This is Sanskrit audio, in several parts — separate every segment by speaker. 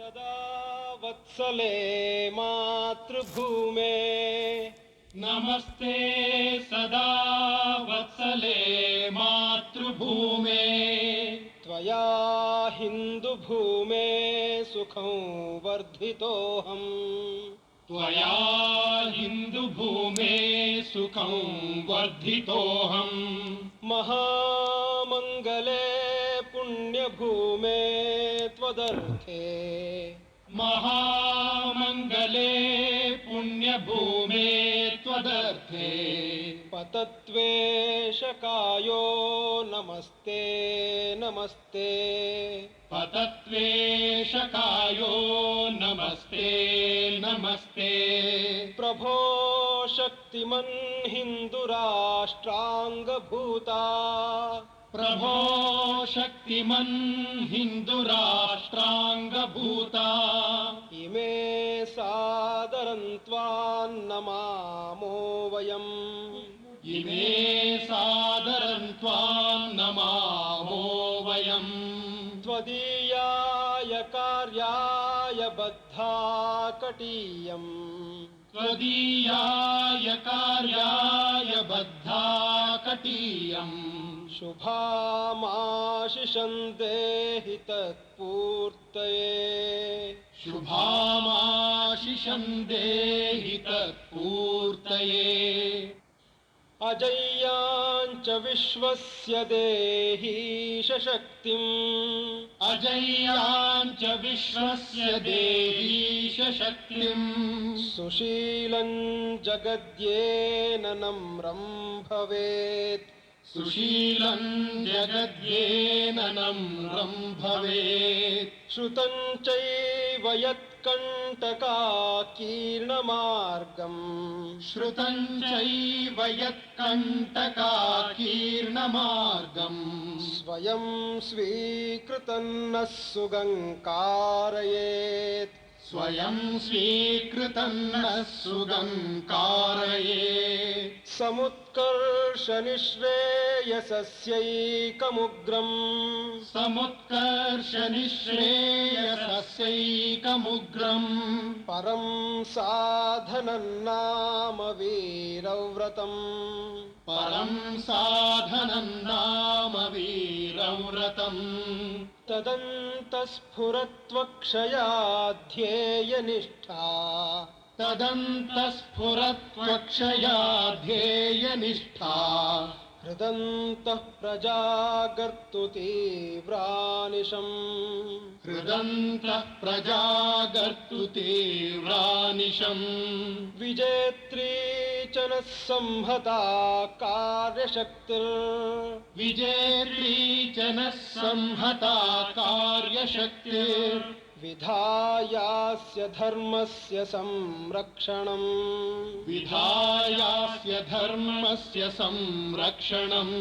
Speaker 1: सदा वत्सले मातृभूमे
Speaker 2: नमस्ते सदा वत्सले मातृभूमे
Speaker 1: त्वया हिन्दुभूमे सुखं वर्धितोऽहम्
Speaker 2: त्वया हिन्दुभूमे सुखं वर्धितोऽहम्
Speaker 1: महामङ्गले पुण्यभूमे त्वदर्थे
Speaker 2: महामङ्गले पुण्यभूमे त्वदर्थे
Speaker 1: पतत्वेशकायो नमस्ते नमस्ते
Speaker 2: पतत्वेशकायो नमस्ते नमस्ते
Speaker 1: प्रभो शक्तिमन् हिन्दुराष्ट्राङ्गभूता
Speaker 2: प्रभो शक्तिमन् हिन्दुराष्ट्राङ्गभूता
Speaker 1: इमे सादरं त्वान्नमामो वयम्
Speaker 2: इमे सादरं त्वां नमामो वयम्
Speaker 1: त्वदीयाय कार्याय बद्धा कटीयम्
Speaker 2: त्वदीयाय कार्याय बद्धा कटीयम्
Speaker 1: शुभामाशिषं देहि तत्पूर्तये
Speaker 2: शुभामाशिषं देहि तत्पूर्तये
Speaker 1: अजय्याञ्च विश्वस्य देहीश शक्तिम्
Speaker 2: अजय्याञ्च विश्वस्य देहीश शक्तिम्
Speaker 1: सुशीलं जगद्येन नम्रं भवेत्
Speaker 2: सुशीलं जगद्येन नम्रं भवेत्
Speaker 1: श्रुतं चैव यत्कण्टकाकीर्णमार्गम्
Speaker 2: श्रुतं चैव यत्कण्टकाकीर्णमार्गम्
Speaker 1: स्वयं स्वीकृतं नः सुगङ्कारयेत्
Speaker 2: स्वयं स्वीकृतं नः सुगङ्कारयेत्
Speaker 1: समुत्कर्षनिःश्रेयसस्यैकमुग्रम्
Speaker 2: समुत्कर्षनिःश्रेयसस्यैकमुग्रम्
Speaker 1: परं साधनं नाम वीरव्रतम्
Speaker 2: परं साधनं नाम वीरव्रतम्
Speaker 1: तदन्तस्फुरत्वक्षयाध्येयनिष्ठा
Speaker 2: तदन्तस्फुरत्वक्षया ध्येयनिष्ठा
Speaker 1: हृदन्तः प्रजागर्तु तीव्रानिशम्
Speaker 2: हृदन्तः प्रजागर्तु तीव्रानिशम्
Speaker 1: विजेत्री च नः संहता
Speaker 2: विजेत्री च नः संहता कार्यशक्तिर्
Speaker 1: विधायास्य धर्मस्य संरक्षणम्
Speaker 2: विधायास्य धर्मस्य संरक्षणम्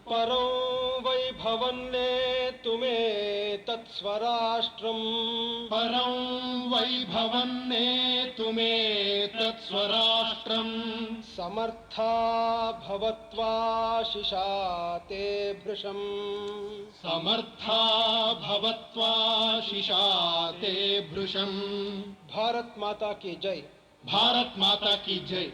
Speaker 1: परो वैभवन्नेतुमे तत्स्वराष्ट्रम्
Speaker 2: परं वैभवन्नेतुमे तत्स्वराष्ट्रम्
Speaker 1: समर्था भवत्वाशिषा ते भृशम्
Speaker 2: समर्था भवत्वाशिषा ते भृशम्
Speaker 1: भारत माता की जय।
Speaker 2: भारत माता की जय।